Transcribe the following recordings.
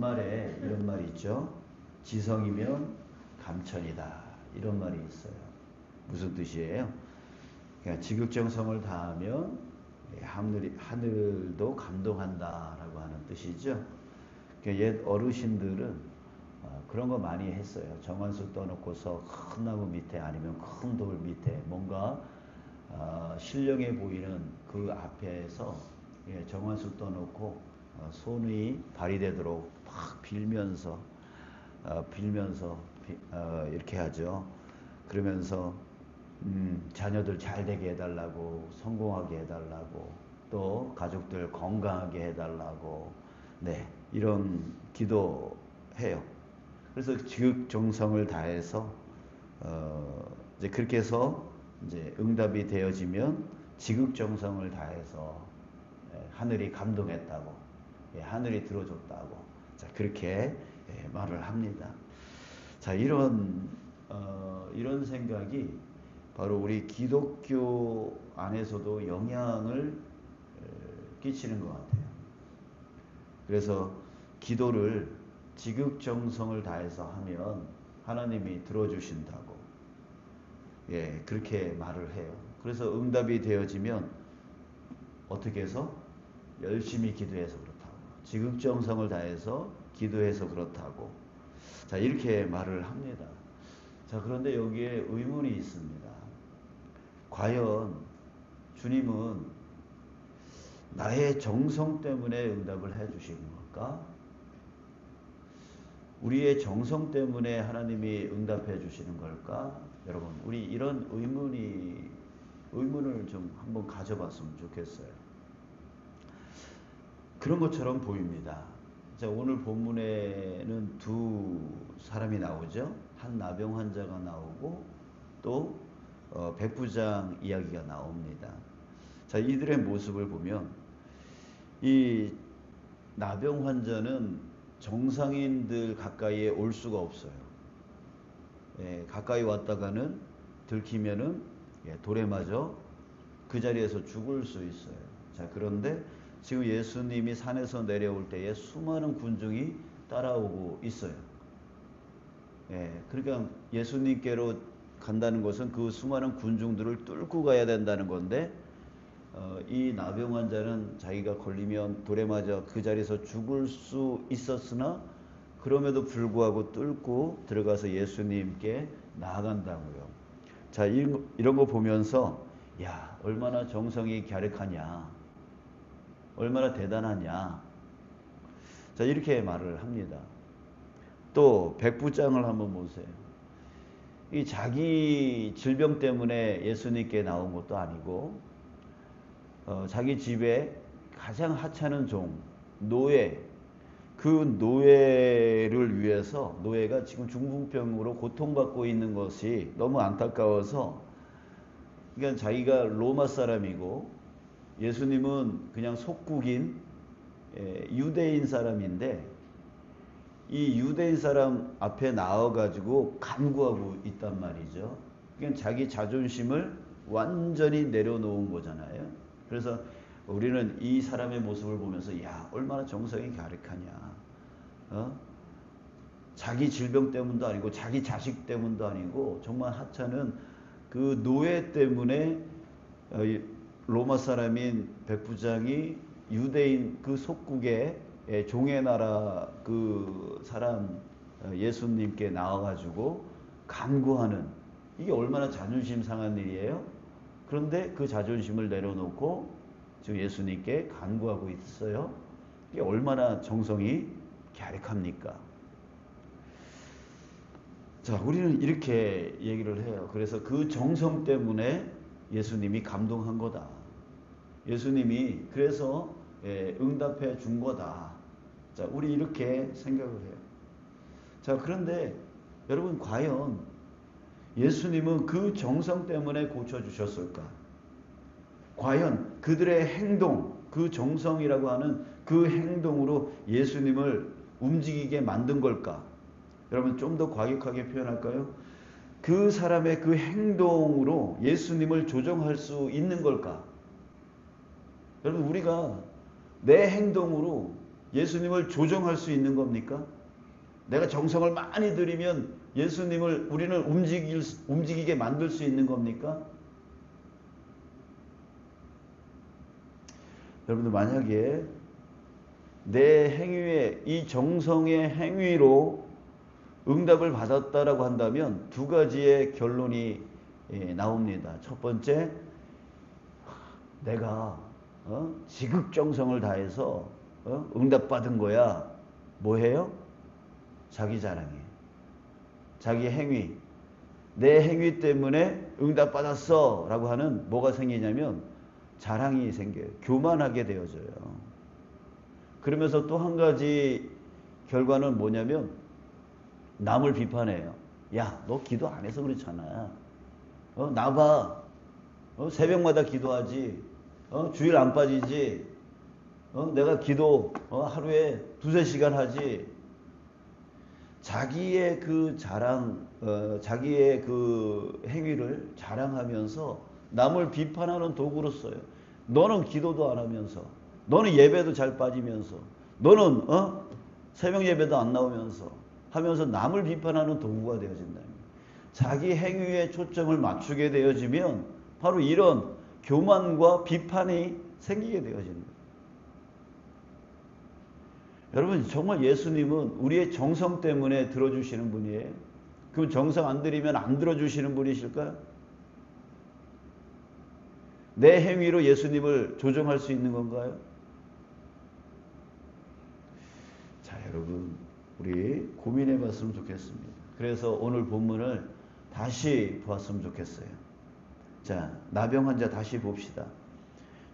옛말에 이런 말이 있죠. 지성이면 감천이다. 이런 말이 있어요. 무슨 뜻이에요? 그러니까 지극정성을 다하면 하늘도 감동한다라고 하는 뜻이죠. 그러니까 옛 어르신들은 그런 거 많이 했어요. 정한수 떠놓고서 큰 나무 밑에 아니면 큰 돌 밑에 뭔가 신령해 보이는 그 앞에서 정한수 떠놓고 손이 발휘되도록 막 빌면서 이렇게 하죠. 그러면서 자녀들 잘 되게 해달라고, 성공하게 해달라고, 또 가족들 건강하게 해달라고, 네, 이런 기도해요. 그래서 지극정성을 다해서 이제 그렇게 해서 이제 응답이 되어지면 지극정성을 다해서 하늘이 감동했다고, 하늘이 들어줬다고, 자 그렇게 말을 합니다. 자 이런 생각이 바로 우리 기독교 안에서도 영향을 끼치는 것 같아요. 그래서 기도를 지극정성을 다해서 하면 하나님이 들어주신다고, 그렇게 말을 해요. 그래서 응답이 되어지면 어떻게 해서? 열심히 기도해서 그렇다고, 지극정성을 다해서 기도해서 그렇다고, 자 이렇게 말을 합니다. 자 그런데 여기에 의문이 있습니다. 과연 주님은 나의 정성 때문에 응답을 해주시는 걸까? 우리의 정성 때문에 하나님이 응답해 주시는 걸까? 여러분, 우리 이런 의문을 좀 한번 가져봤으면 좋겠어요. 그런 것처럼 보입니다. 자, 오늘 본문에는 두 사람이 나오죠. 한 나병 환자가 나오고 또 백부장 이야기가 나옵니다. 자, 이들의 모습을 보면 이 나병 환자는 정상인들 가까이에 올 수가 없어요. 가까이 왔다가는 들키면은 돌에 맞아 그 자리에서 죽을 수 있어요. 자, 그런데 지금 예수님이 산에서 내려올 때에 수많은 군중이 따라오고 있어요. 그러니까 예수님께로 간다는 것은 그 수많은 군중들을 뚫고 가야 된다는 건데, 이 나병 환자는 자기가 걸리면 돌에 맞아 그 자리에서 죽을 수 있었으나 그럼에도 불구하고 뚫고 들어가서 예수님께 나아간다고요. 자, 이런 거 보면서 야, 얼마나 정성이 갸륵하냐, 얼마나 대단하냐, 자 이렇게 말을 합니다. 또 백부장을 한번 보세요. 이 자기 질병 때문에 예수님께 나온 것도 아니고 자기 집에 가장 하찮은 종, 노예, 그 노예를 위해서, 노예가 지금 중풍병으로 고통받고 있는 것이 너무 안타까워서, 그러니까 자기가 로마 사람이고 예수님은 그냥 속국인 유대인 사람인데 이 유대인 사람 앞에 나와가지고 간구하고 있단 말이죠. 그러니까 자기 자존심을 완전히 내려놓은 거잖아요. 그래서 우리는 이 사람의 모습을 보면서 야, 얼마나 정성이 갸륵하냐. 자기 질병 때문도 아니고 자기 자식 때문도 아니고 정말 하찮은 그 노예 때문에 로마 사람인 백부장이 유대인 그 속국의 종의 나라 그 사람 예수님께 나와가지고 간구하는, 이게 얼마나 자존심 상한 일이에요. 그런데 그 자존심을 내려놓고 지금 예수님께 간구하고 있어요. 이게 얼마나 정성이 갸륵합니까? 자, 우리는 이렇게 얘기를 해요. 그래서 그 정성 때문에 예수님이 감동한 거다. 예수님이 그래서 응답해 준 거다. 자, 우리 이렇게 생각을 해요. 자, 그런데 여러분, 과연 예수님은 그 정성 때문에 고쳐주셨을까? 과연 그들의 행동, 그 정성이라고 하는 그 행동으로 예수님을 움직이게 만든 걸까? 여러분, 좀 더 과격하게 표현할까요? 그 사람의 그 행동으로 예수님을 조정할 수 있는 걸까? 여러분, 우리가 내 행동으로 예수님을 조정할 수 있는 겁니까? 내가 정성을 많이 들이면 예수님을 우리를 움직이게 만들 수 있는 겁니까? 여러분들 만약에 내 행위에 이 정성의 행위로 응답을 받았다라고 한다면 두 가지의 결론이 나옵니다. 첫 번째, 내가 지극정성을 다해서 응답받은 거야. 뭐해요? 자기 자랑해. 자기 행위. 내 행위 때문에 응답받았어 라고 하는 뭐가 생기냐면 자랑이 생겨요. 교만하게 되어져요. 그러면서 또 한 가지 결과는 뭐냐면 남을 비판해요. 야, 너 기도 안 해서 그렇잖아. 나 봐. 새벽마다 기도하지. 주일 안 빠지지. 내가 기도 하루에 2-3시간 하지. 자기의 그 자랑, 자기의 그 행위를 자랑하면서 남을 비판하는 도구로 써요. 너는 기도도 안 하면서, 너는 예배도 잘 빠지면서, 너는 새벽 예배도 안 나오면서 하면서 남을 비판하는 도구가 되어진다. 자기 행위에 초점을 맞추게 되어지면 바로 이런 교만과 비판이 생기게 되어집니다. 여러분, 정말 예수님은 우리의 정성 때문에 들어주시는 분이에요. 그럼 정성 안 들이면 안 들어주시는 분이실까요? 내 행위로 예수님을 조정할 수 있는 건가요? 자, 여러분, 우리 고민해 봤으면 좋겠습니다. 그래서 오늘 본문을 다시 보았으면 좋겠어요. 자, 나병 환자 다시 봅시다.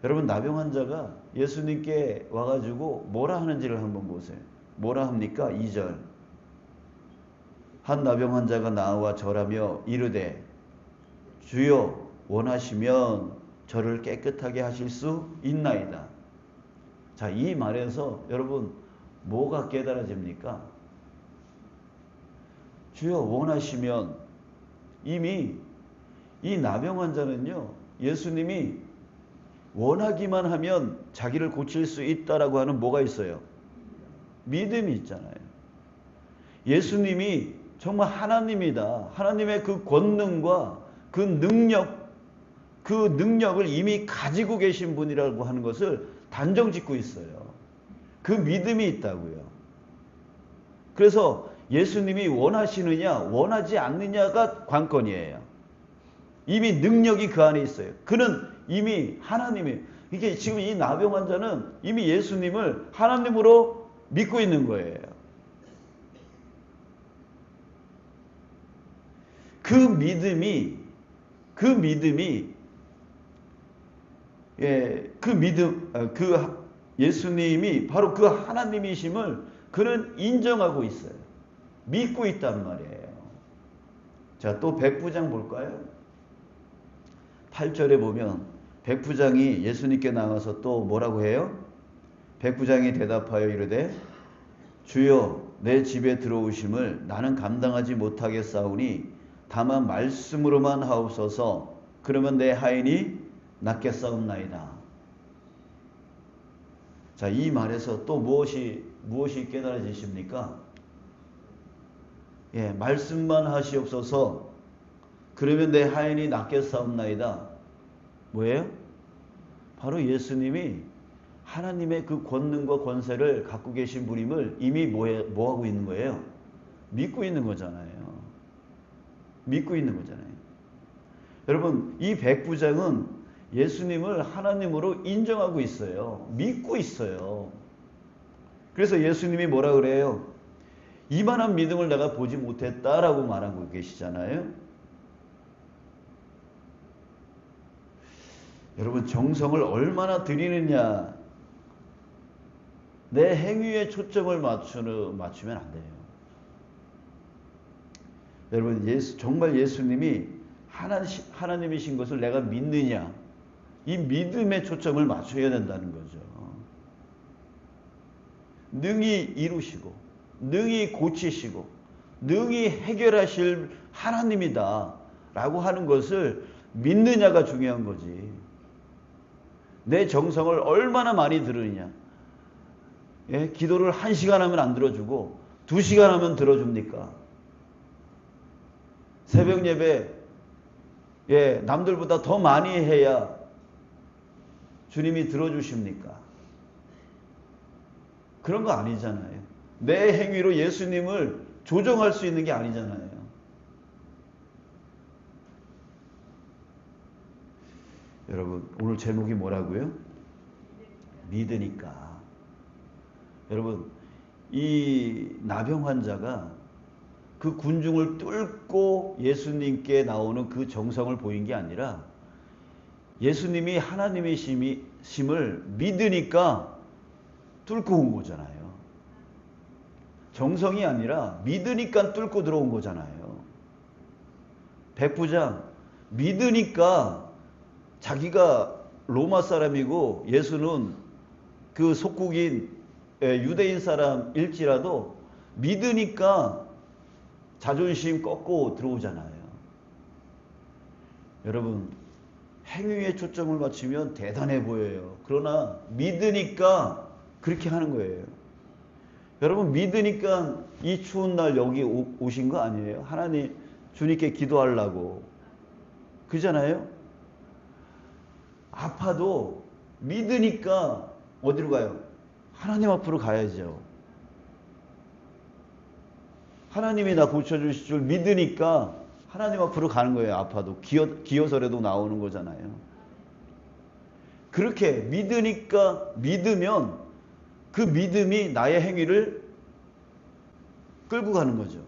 여러분, 나병 환자가 예수님께 와가지고 뭐라 하는지를 한번 보세요. 뭐라 합니까? 2절. 한 나병 환자가 나와 절하며 이르되 주여 원하시면 저를 깨끗하게 하실 수 있나이다. 자, 이 말에서 여러분 뭐가 깨달아집니까? 주여 원하시면, 이미 이 나병 환자는요, 예수님이 원하기만 하면 자기를 고칠 수 있다라고 하는 뭐가 있어요? 믿음이 있잖아요. 예수님이 정말 하나님이다. 하나님의 그 권능과 그 능력을 이미 가지고 계신 분이라고 하는 것을 단정 짓고 있어요. 그 믿음이 있다고요. 그래서 예수님이 원하시느냐 원하지 않느냐가 관건이에요. 이미 능력이 그 안에 있어요. 그는 이미 하나님이에요. 이게 지금 이 나병 환자는 이미 예수님을 하나님으로 믿고 있는 거예요. 그 믿음이 예수님이 바로 그 하나님이심을 그는 인정하고 있어요. 믿고 있단 말이에요. 자, 또 백부장 볼까요? 8절에 보면 백부장이 예수님께 나와서 또 뭐라고 해요? 백부장이 대답하여 이르되 주여 내 집에 들어오심을 나는 감당하지 못하겠사오니 다만 말씀으로만 하옵소서. 그러면 내 하인이 낫겠사옵나이다. 자, 이 말에서 또 무엇이 깨달아지십니까? 예, 말씀만 하시옵소서. 그러면 내 하인이 낫겠사옵나이다. 뭐예요? 바로 예수님이 하나님의 그 권능과 권세를 갖고 계신 분임을 이미 뭐하고 있는 거예요? 믿고 있는 거잖아요. 믿고 있는 거잖아요. 여러분, 이 백부장은 예수님을 하나님으로 인정하고 있어요. 믿고 있어요. 그래서 예수님이 뭐라 그래요? 이만한 믿음을 내가 보지 못했다라고 말하고 계시잖아요. 여러분, 정성을 얼마나 드리느냐, 내 행위에 초점을 맞추면 안 돼요. 여러분, 정말 예수님이 하나님이신 것을 내가 믿느냐, 이 믿음에 초점을 맞춰야 된다는 거죠. 능히 이루시고 능히 고치시고 능히 해결하실 하나님이다 라고 하는 것을 믿느냐가 중요한 거지. 내 정성을 얼마나 많이 들으느냐. 예? 기도를 1시간 하면 안 들어주고 2시간 하면 들어줍니까? 새벽 예배 예, 남들보다 더 많이 해야 주님이 들어주십니까? 그런 거 아니잖아요. 내 행위로 예수님을 조정할 수 있는 게 아니잖아요. 여러분, 오늘 제목이 뭐라고요? 믿으니까. 여러분, 이 나병 환자가 그 군중을 뚫고 예수님께 나오는 그 정성을 보인 게 아니라 예수님이 하나님이심을 믿으니까 뚫고 온 거잖아요. 정성이 아니라 믿으니까 뚫고 들어온 거잖아요. 백부장, 믿으니까 자기가 로마 사람이고 예수는 그 속국인 유대인 사람일지라도 믿으니까 자존심 꺾고 들어오잖아요. 여러분, 행위에 초점을 맞추면 대단해 보여요. 그러나 믿으니까 그렇게 하는 거예요. 여러분, 믿으니까 이 추운 날 여기 오신 거 아니에요? 하나님, 주님께 기도하려고. 그잖아요? 아파도 믿으니까 어디로 가요? 하나님 앞으로 가야죠. 하나님이 나 고쳐주실 줄 믿으니까 하나님 앞으로 가는 거예요. 아파도. 기어서라도 나오는 거잖아요. 그렇게 믿으면 그 믿음이 나의 행위를 끌고 가는 거죠.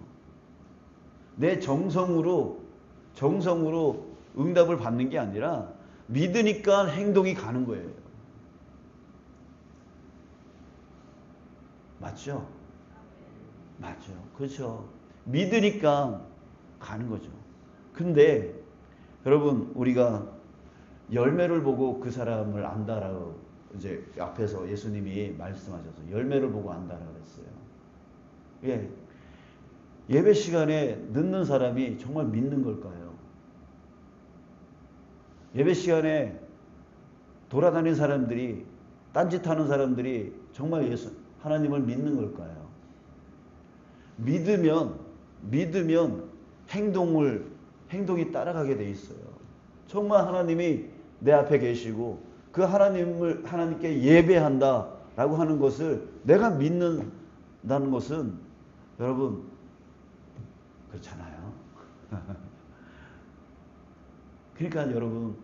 내 정성으로 응답을 받는 게 아니라 믿으니까 행동이 가는 거예요. 맞죠? 맞죠. 그렇죠. 믿으니까 가는 거죠. 근데 여러분, 우리가 열매를 보고 그 사람을 안다라고 이제 앞에서 예수님이 말씀하셔서 열매를 보고 안다라고 했어요. 예. 예배 시간에 늦는 사람이 정말 믿는 걸까요? 예배 시간에 돌아다니는 사람들이, 딴짓하는 사람들이 정말 하나님을 믿는 걸까요? 믿으면 행동이 따라가게 돼 있어요. 정말 하나님이 내 앞에 계시고 그 하나님께 예배한다라고 하는 것을 내가 믿는다는 것은 여러분 그렇잖아요. 그러니까 여러분,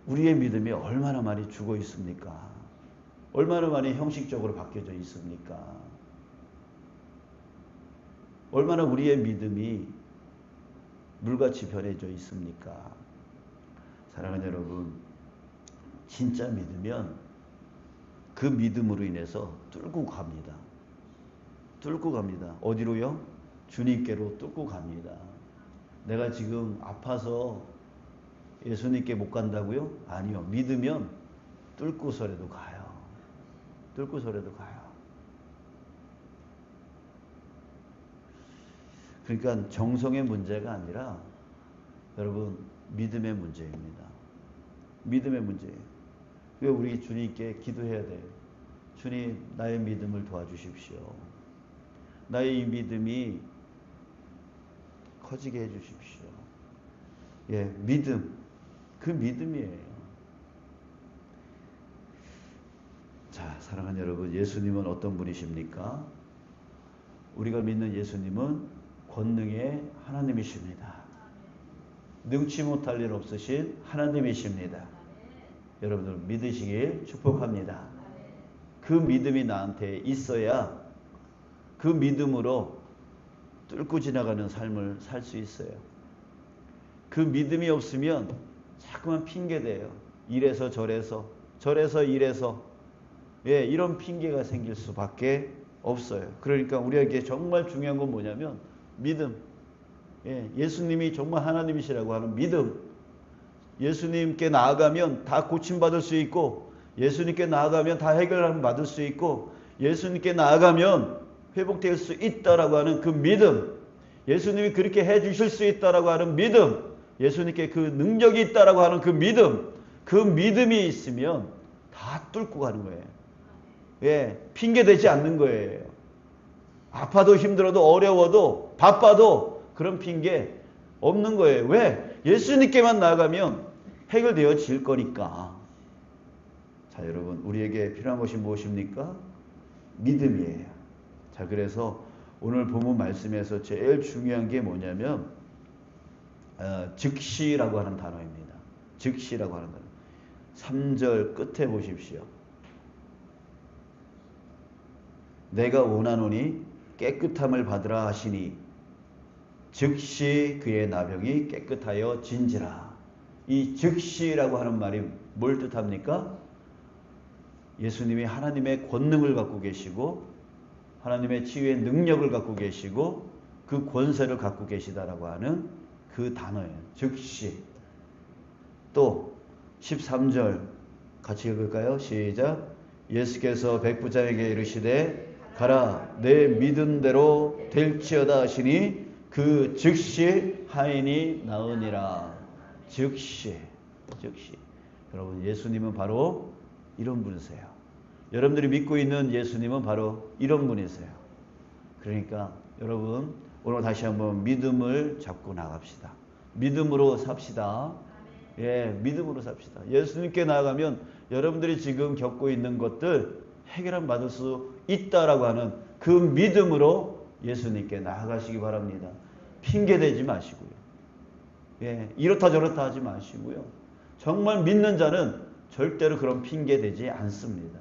우리의 믿음이 얼마나 많이 죽어 있습니까? 얼마나 많이 형식적으로 바뀌어져 있습니까? 얼마나 우리의 믿음이 물같이 변해져 있습니까? 사랑하는 여러분, 진짜 믿으면 그 믿음으로 인해서 뚫고 갑니다. 뚫고 갑니다. 어디로요? 주님께로 뚫고 갑니다. 내가 지금 아파서 예수님께 못 간다고요? 아니요. 믿으면 뚫고서라도 가요. 뚫고서라도 가요. 그러니까 정성의 문제가 아니라 여러분, 믿음의 문제입니다. 믿음의 문제예요. 왜 우리 주님께 기도해야 돼요? 주님, 나의 믿음을 도와주십시오. 나의 이 믿음이 커지게 해주십시오. 예, 믿음. 그 믿음이에요. 자, 사랑하는 여러분, 예수님은 어떤 분이십니까? 우리가 믿는 예수님은 권능의 하나님이십니다. 능치 못할 일 없으신 하나님이십니다. 여러분들 믿으시길 축복합니다. 그 믿음이 나한테 있어야 그 믿음으로 뚫고 지나가는 삶을 살 수 있어요. 그 믿음이 없으면 자꾸만 핑계대요. 이래서 저래서 이래서 예, 이런 핑계가 생길 수밖에 없어요. 그러니까 우리에게 정말 중요한 건 뭐냐면 믿음. 예, 예수님이 정말 하나님이시라고 하는 믿음. 예수님께 나아가면 다 고침받을 수 있고, 예수님께 나아가면 다 해결을 받을 수 있고, 예수님께 나아가면 회복될 수 있다라고 하는 그 믿음. 예수님이 그렇게 해주실 수 있다라고 하는 믿음. 예수님께 그 능력이 있다라고 하는 그 믿음. 그 믿음이 있으면 다 뚫고 가는 거예요. 예, 핑계 대지 않는 거예요. 아파도 힘들어도 어려워도 바빠도 그런 핑계 없는 거예요. 왜? 예수님께만 나아가면 해결되어질 거니까. 자, 여러분, 우리에게 필요한 것이 무엇입니까? 믿음이에요. 자, 그래서 오늘 본문 말씀에서 제일 중요한 게 뭐냐면 즉시라고 하는 단어입니다. 즉시라고 하는 단어. 3절 끝에 보십시오. 내가 원하노니 깨끗함을 받으라 하시니 즉시 그의 나병이 깨끗하여 진지라. 이 즉시라고 하는 말이 뭘 뜻합니까? 예수님이 하나님의 권능을 갖고 계시고 하나님의 치유의 능력을 갖고 계시고 그 권세를 갖고 계시다라고 하는 그 단어예요. 즉시. 또 13절 같이 읽을까요? 시작. 예수께서 백부장에게 이르시되 가라 내 믿음대로 될지어다 하시니 그 즉시 하인이 나으니라. 즉시. 여러분, 예수님은 바로 이런 분이세요. 여러분들이 믿고 있는 예수님은 바로 이런 분이세요. 그러니까 여러분, 오늘 다시 한번 믿음을 잡고 나갑시다. 믿음으로 삽시다. 예, 믿음으로 삽시다. 예수님께 나아가면 여러분들이 지금 겪고 있는 것들 해결함 받을 수 있다라고 하는 그 믿음으로 예수님께 나아가시기 바랍니다. 핑계대지 마시고요. 예, 이렇다 저렇다 하지 마시고요. 정말 믿는 자는 절대로 그런 핑계대지 않습니다.